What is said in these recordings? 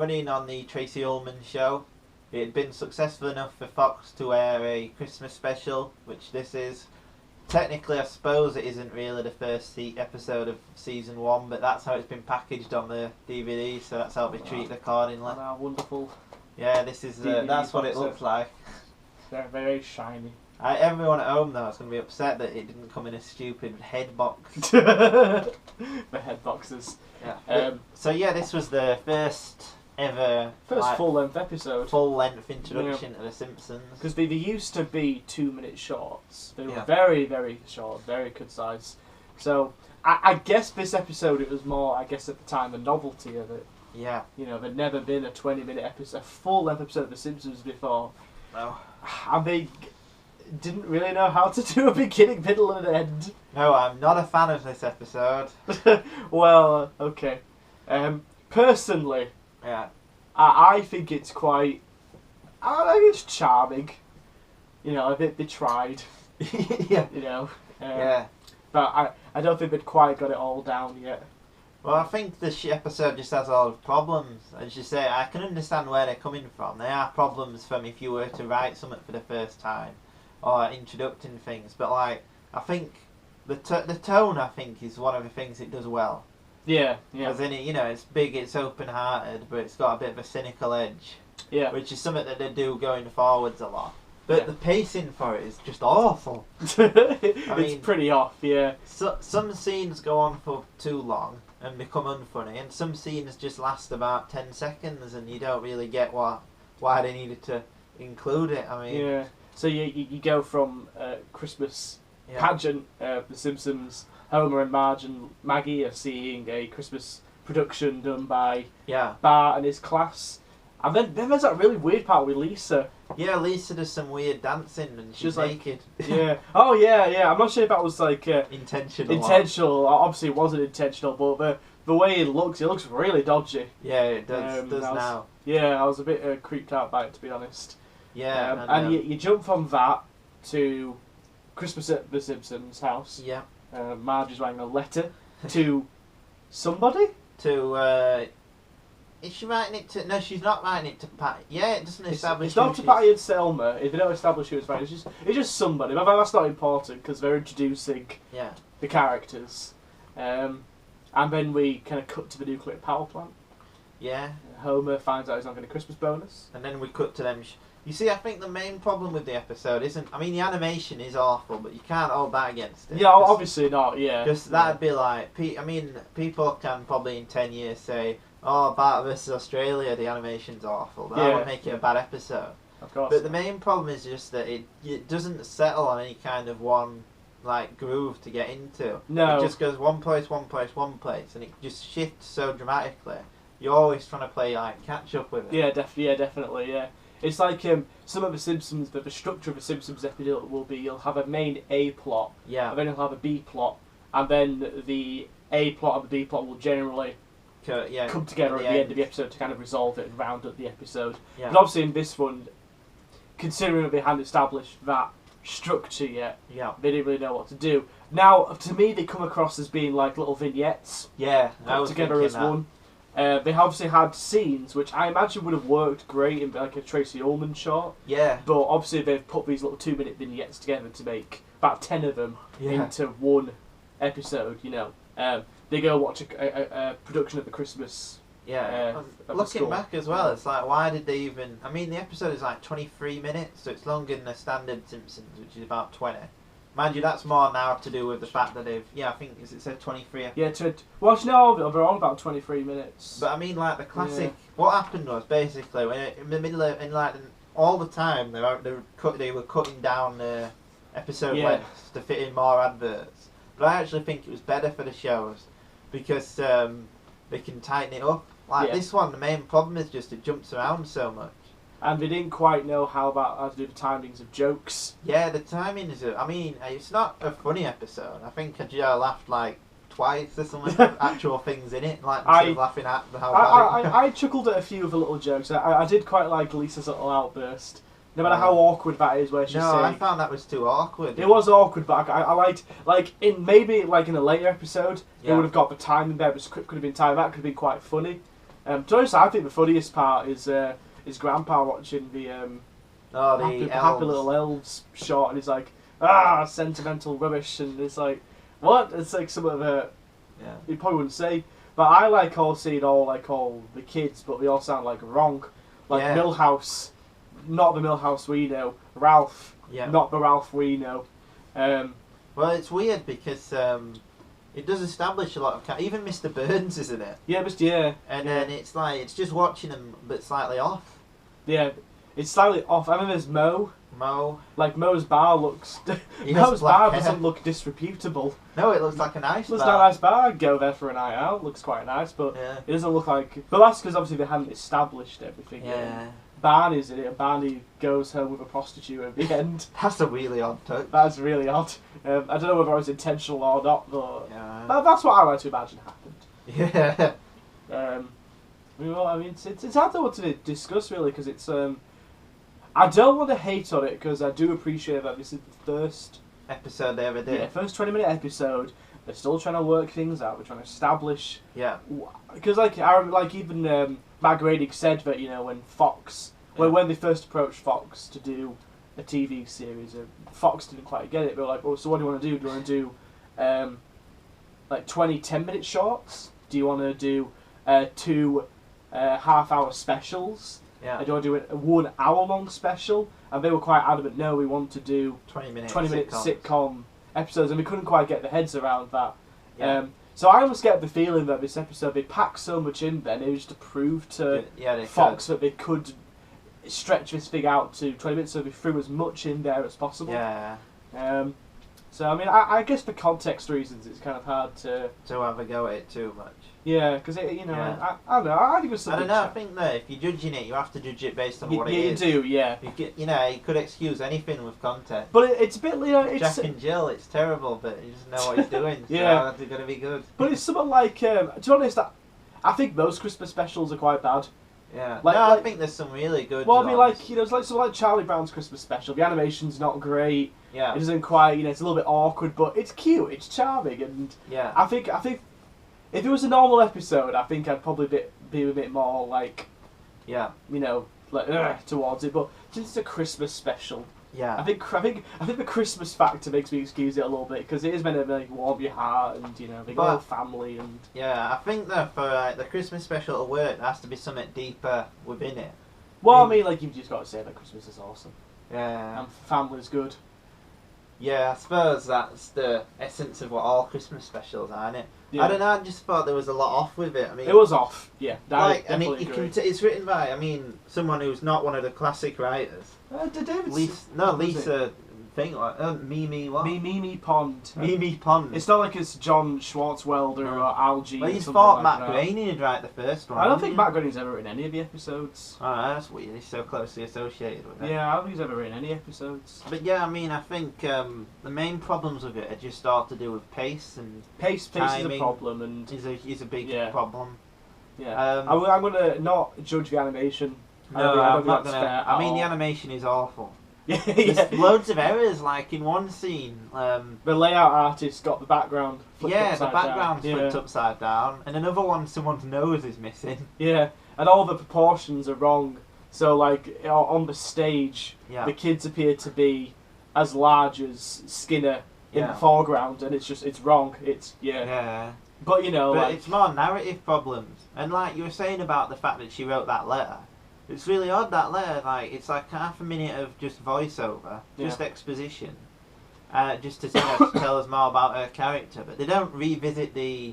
Running on the Tracy Ullman show. It had been successful enough for Fox to air a Christmas special, which this is. Technically, I suppose it isn't really the first episode of season 1, but that's how it's been packaged on the DVD, so that's how it'll be treated accordingly. Oh, wonderful. Yeah, this is that's what it looks like. They're very shiny. Everyone at home though is going to be upset that it didn't come in a stupid head box. The head boxes. Yeah. So yeah, this was the first ever full-length episode. Full-length introduction to The Simpsons. Because they used to be 2-minute shorts. They were Yeah. very, very short, very concise. So I guess this episode, it was more, I guess at the time, the novelty of it. Yeah. You know, there'd never been a 20-minute episode, a full-length episode of The Simpsons before. No. And they didn't really know how to do a beginning, middle, and end. No, I'm not a fan of this episode. Well, okay. Personally, Yeah. I think it's quite... I think it's charming. You know, I think they tried. Yeah. You know. Yeah. But I don't think they'd quite got it all down yet. Well, I think this episode just has a lot of problems. As you say, I can understand where they're coming from. They are problems from if you were to write something for the first time, or introducing things. But like, I think the tone, I think, is one of the things it does well. Yeah, yeah. As in it, you know, it's big, it's open-hearted, but it's got a bit of a cynical edge. Yeah. Which is something that they do going forwards a lot. But Yeah. the pacing for it is just awful. It's pretty off, yeah. So, some scenes go on for too long and become unfunny, and some scenes just last about 10 seconds, and you don't really get why they needed to include it. I mean, Yeah. So you go from Christmas pageant, The Simpsons, Homer and Marge and Maggie are seeing a Christmas production done by Bart and his class. And then there's that really weird part with Lisa. Yeah, Lisa does some weird dancing and she's naked. Yeah. Oh, yeah. I'm not sure if that was like... intentional. Obviously it wasn't intentional, but the way it looks really dodgy. Yeah, it does now. Yeah, I was a bit creeped out by it, to be honest. Yeah. And you jump from that to Christmas at the Simpsons house. Yeah. Marge is writing a letter to somebody? Is she writing it to... No, she's not writing it to Patty. Yeah, it doesn't establish... It's not to Patty and Selma. They don't establish who it's writing. It's just somebody. But that's not important because they're introducing the characters. And then we kind of cut to the nuclear power plant. Yeah. Homer finds out he's not getting a Christmas bonus. And then we cut to them... You see, I think the main problem with the episode isn't... I mean, the animation is awful, but you can't hold that against it. Yeah, obviously not, yeah. Because that'd be like... I mean, people can probably in 10 years say... Oh, Bart vs Australia, the animation's awful. That would make it a bad episode. Of course. But the main problem is just that it doesn't settle on any kind of one groove to get into. No. It just goes one place, and it just shifts so dramatically. You're always trying to play catch up with it. Yeah, definitely, yeah. It's like some of the Simpsons, the structure of a Simpsons episode will be you'll have a main A plot, and then you'll have a B plot, and then the A plot and the B plot will generally come together at the end of the episode to kind of resolve it and round up the episode. Yeah. But obviously in this one, considering that they hadn't established that structure yet, they didn't really know what to do. Now, to me, they come across as being like little vignettes put together as one. They obviously had scenes which I imagine would have worked great in like a Tracy Ullman short. Yeah. But obviously they've put these little 2-minute vignettes together to make about 10 of them into one episode, you know. They go watch a production of the Christmas. Looking back as well, it's like, why did they even... I mean, the episode is like 23 minutes, so it's longer than a standard Simpsons, which is about 20. Mind you, that's more now to do with the fact that they've... Yeah, I think it said 23. Yeah, well, no, they're on about 23 minutes. But I mean, like, the classic... What happened was, basically, when in the middle of... all the time, they were cutting down the episode lengths to fit in more adverts. But I actually think it was better for the shows, because they can tighten it up. This one, the main problem is just it jumps around so much. And they didn't quite know how to do the timings of jokes. Yeah, the timing is... I mean, it's not a funny episode. I think I laughed like twice or something. Actual things in it, like instead of laughing at how bad I chuckled at a few of the little jokes. I did quite like Lisa's little outburst. No matter how awkward that is, where she's saying... I found that was too awkward. It was awkward, but I liked... in a later episode, they would have got the timing there, but could have been timed. That could have been quite funny. To be honest, I think the funniest part is his grandpa watching the happy little elves short, and he's like, sentimental rubbish, and it's like, what? It's like some of a, you probably wouldn't say, but I like seeing all the kids, but they all sound like wrong, like Millhouse, not the Millhouse we know, Ralph, not the Ralph we know. Well, it's weird because it does establish a lot of even Mr. Burns, isn't it? Yeah, and then it's like it's just watching him, but slightly off. Yeah, it's slightly off. I mean, there's Mo. Like Mo's bar looks. Mo's bar doesn't look disreputable. No, it looks like a nice bar. Looks like a nice bar. I'd go there for a night out. Looks quite nice, but it doesn't look like. But that's because obviously they hadn't established everything. Yeah. Barney's in it, and Barney goes home with a prostitute at the end. That's a really odd touch. That's really odd. I don't know whether it was intentional or not, but that's what I like to imagine happened. Yeah. Well, I mean, it's hard to discuss really because it's. I don't want to hate on it because I do appreciate that this is the first episode they ever did. Yeah, first 20-minute episode. They're still trying to work things out. We're trying to establish. Yeah. Because even Matt Groening said that when Fox, when they first approached Fox to do a TV series, Fox didn't quite get it. They were like, "Oh, so what do you want to do? Do you want to do like 20 10-minute shorts? Do you want to do 2 half-hour specials? Yeah. Do you want to do a 1 hour-long special?" And they were quite adamant, "No, we want to do 20-minute sitcom episodes," and we couldn't quite get their heads around that. Yeah. So I almost get the feeling that this episode, they packed so much in there, it was to prove to Fox that they could stretch this thing out to 20 minutes, so they threw as much in there as possible. Yeah. So, I mean, I guess for context reasons, it's kind of hard to have a go at it too much. Yeah, because, I don't know, I think it was something... I don't know, I think that if you're judging it, you have to judge it based on what it is. Yeah, you do, yeah. You could excuse anything with content. But it's a bit, it's... Jack and Jill, it's terrible, but he doesn't know what he's doing, so it's going to be good. But it's something like, to be honest, I think most Christmas specials are quite bad. Yeah. I think there's some really good ones. I mean, it's like something like Charlie Brown's Christmas special. The animation's not great. Yeah. It doesn't quite, it's a little bit awkward, but it's cute, it's charming, and I think if it was a normal episode, I think I'd probably be a bit more towards it. But since it's a Christmas special, I think the Christmas factor makes me excuse it a little bit because it is meant to warm your heart and the whole family and. Yeah, I think that for the Christmas special to work, there has to be something deeper within it. Well, I mean, you've just got to say that Christmas is awesome. Yeah. And family's good. Yeah, I suppose that's the essence of what all Christmas specials are, isn't it? Yeah. I don't know, I just thought there was a lot off with it. I mean, it was off, yeah. It's written by, someone who's not one of the classic writers. Lisa thing like Mimi what? Mimi Pond. Mimi Pond. It's not like it's John Swartzwelder or Algie. Well, you thought Matt Groening would write the first one. I don't think Matt Groening's ever written any of the episodes. Oh, that's weird. He's so closely associated with it. Yeah, I don't think he's ever written any episodes. But yeah, I think the main problems with it are just all to do with pace and pace is a problem, and is a big problem. Yeah, I'm gonna not judge the animation. No, I'm not gonna. The animation is awful. There's loads of errors, like in one scene. The layout artist got the background flipped flipped upside down, and another one, someone's nose is missing. Yeah, and all the proportions are wrong. So, on the stage, the kids appear to be as large as Skinner in the foreground, and it's wrong. But it's more narrative problems, and like you were saying about the fact that she wrote that letter. It's really odd, that letter, it's like half a minute of just voiceover, just exposition, just to tell us more about her character, but they don't revisit the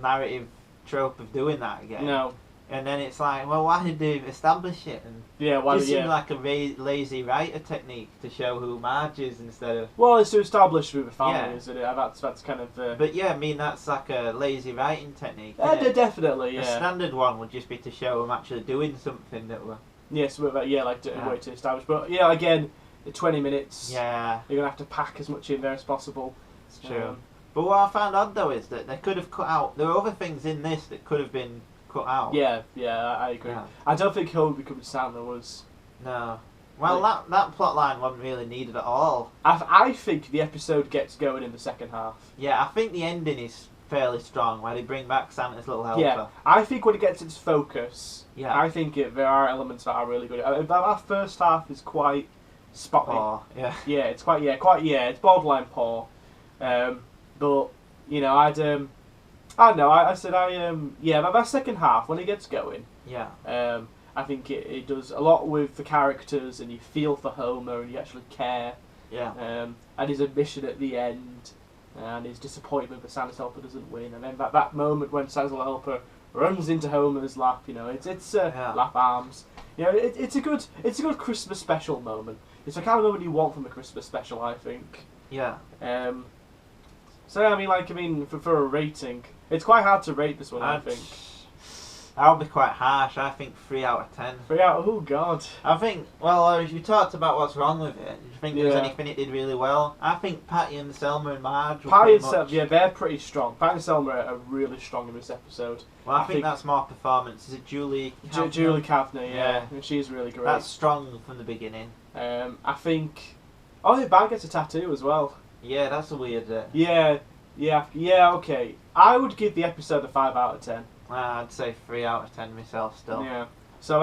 narrative trope of doing that again. No. And then it's like, well, why did they establish it? And it seems like a lazy writer technique to show who Marge is instead of... Well, it's to establish who the family is, isn't it? That's kind of... But that's like a lazy writing technique. Definitely, A standard one would just be to show them actually doing something that were... Yes, a way to establish. But again, 20 minutes. Yeah. You're going to have to pack as much in there as possible. It's true. But what I found odd though is that they could have cut out... There were other things in this that could have been cut out. Yeah, I agree. Yeah. I don't think Home Becomes Santa was... No. Well, that plot line wasn't really needed at all. I think the episode gets going in the second half. Yeah, I think the ending is fairly strong, where they bring back Santa's little helper. Yeah, I think when it gets its focus, yeah, I think there are elements that are really good. That first half is quite spotty. Oh, yeah. Yeah, it's it's borderline poor. But you know, I don't know. But that second half when it gets going, yeah, I think it does a lot with the characters, and you feel for Homer, and you actually care. Yeah. And his admission at the end, and his disappointment that Santa's helper doesn't win, and then that moment when Santa's little helper runs into Homer's lap, you know, it's lap arms. You know, it's a good Christmas special moment. It's the kind of moment you want from a Christmas special, I think. Yeah. So I mean, for a rating, it's quite hard to rate this one. I think I'll be quite harsh. I think 3 out of 10. 3 out of, oh god. I think, well, you talked about what's wrong with it. Do you think there was anything it did really well? I think Patty and Selma and Marge were Patty and Selma, they're pretty strong. Patty and Selma are really strong in this episode. Well, I think that's more performance. Is it Julie Kavner? Julie Kavner, yeah. She's really great. That's strong from the beginning. I think... Oh, the band gets a tattoo as well. Yeah, that's a weird... Yeah, okay. I would give the episode a 5 out of 10. I'd say 3 out of 10 myself still. Yeah. So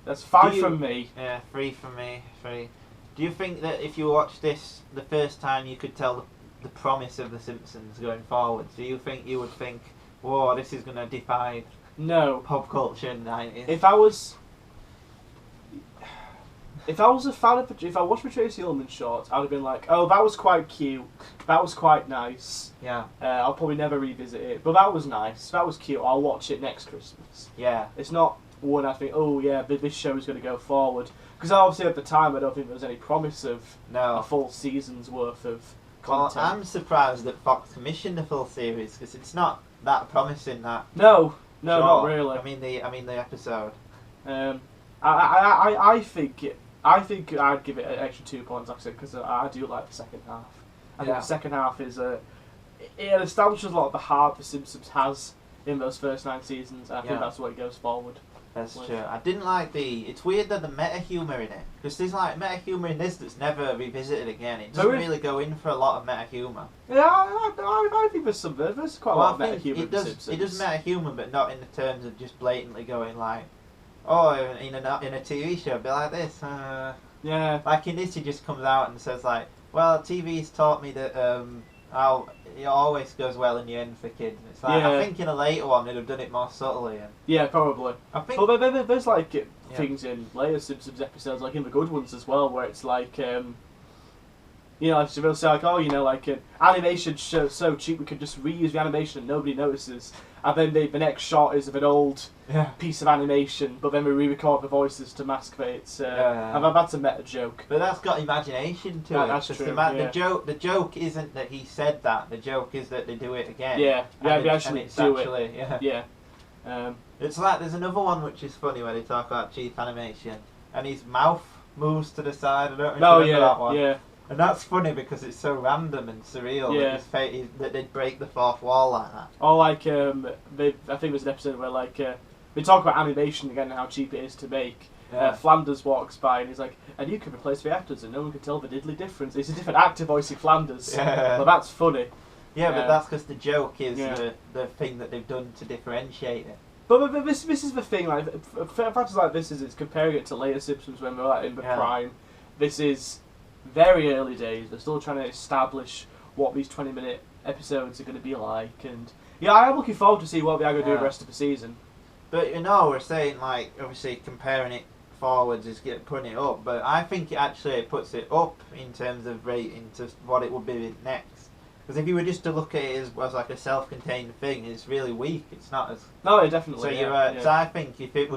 that's 5 from me. Yeah, 3 from me. 3. Do you think that if you watched this the first time, you could tell the promise of The Simpsons going forward? Do you think you would think, whoa, this is going to defy pop culture in the 90s? If I was a fan of, if I watched the Tracy Ullman short, I'd have been like, oh, that was quite cute, that was quite nice. Yeah. I'll probably never revisit it, but that was nice, that was cute, I'll watch it next Christmas. Yeah. It's not one I think, oh yeah, this show is going to go forward. Because obviously at the time I don't think there was any promise of a full season's worth of content. Well, I'm surprised that Fox commissioned a full series, because it's not that promising, that. No, not really. I mean the episode. I think I'd give it an extra 2 points, like I said, because I do like the second half. I think the second half is it establishes a lot of the heart the Simpsons has in those first 9 seasons. And I think that's what it goes forward. That's true. I didn't like it's weird that the meta humour in it, because there's like meta humour in this that's never revisited again. It doesn't really go in for a lot of meta humour. Yeah, I think there's quite a lot of meta humour in The Simpsons. It does meta humour, but not in the terms of just blatantly going like, oh, in a TV show, it'd be like this. Yeah. Like in this, he just comes out and says like, well, TV's taught me that it always goes well in the end for kids. And it's like, I think in a later one they'd have done it more subtly. And probably. I think. But there's like things in later Simpsons episodes, like in the good ones as well, where it's like, you know, like they'll say like, oh, you know, like animation so cheap we could just reuse the animation and nobody notices. And then the next shot is of an old piece of animation, but then we re-record the voices to mask that it's. And that's a meta joke. But that's got imagination to it. That's true. The joke isn't that he said that. The joke is that they do it again. They actually do it. Yeah. It's like there's another one which is funny where they talk about cheap animation and his mouth moves to the side. I don't know if you remember that one. Yeah. And that's funny because it's so random and surreal that they'd break the fourth wall like that. Or like, I think there's an episode where like they talk about animation again and how cheap it is to make. Flanders walks by and he's like, and you can replace the actors and no one can tell the diddly difference. It's a different actor voicing Flanders. But that's funny. Yeah, but that's because the joke is the thing that they've done to differentiate it. But this is the thing, like, factors like this is it's comparing it to later Simpsons when we're like in the prime. This is very early days. They're still trying to establish what these 20-minute episodes are going to be like, and I'm looking forward to see what they are going to do the rest of the season. But we're saying like obviously comparing it forwards is putting it up, but I think it puts it up in terms of rating to what it would be next. Because if you were just to look at it as like a self-contained thing, it's really weak. It's not as. No, it definitely. So you're right. So I think if it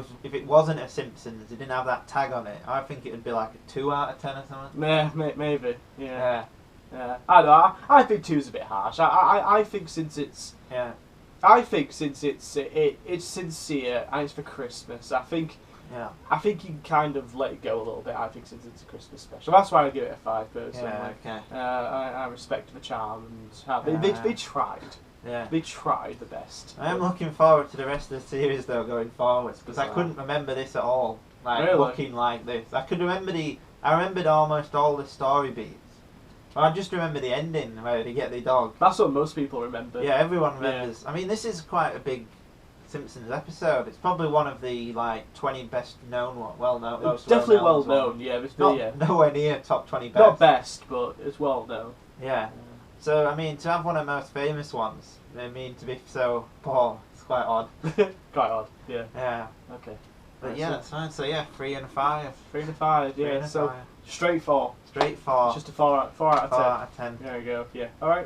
wasn't a Simpsons, it didn't have that tag on it, I think it would be like a 2 out of 10 or something. Yeah, maybe. Yeah. I don't know. I think 2's a bit harsh. I think since it's. Yeah. I think since it's sincere and it's for Christmas, I think you can kind of let it go a little bit. I think since it's a Christmas special, that's why I give it a 5 personally. Yeah, okay. I respect the charm and how they tried. Yeah. They tried the best. I am looking forward to the rest of the series though going forwards because I couldn't remember this at all. Like looking like this, I remembered almost all the story beats. Well, I just remember the ending where they get the dog. That's what most people remember. Yeah, everyone remembers. Yeah. I mean, this is quite a big Simpsons episode. It's probably one of the 20 best known, well-known. Most definitely well known. Yeah, it's nowhere near top 20 best. Not best, but it's well known. Yeah. So I mean, to have one of the most famous ones, I mean, to be so poor, it's quite odd. Quite odd. Yeah. Yeah. Okay. But yeah, that's fine. So yeah, 3 and 5. 3 and 5. Yeah. So straight 4. Straight 4. It's just a 4 out of 10. 4 out of 10. There you go. Yeah. All right.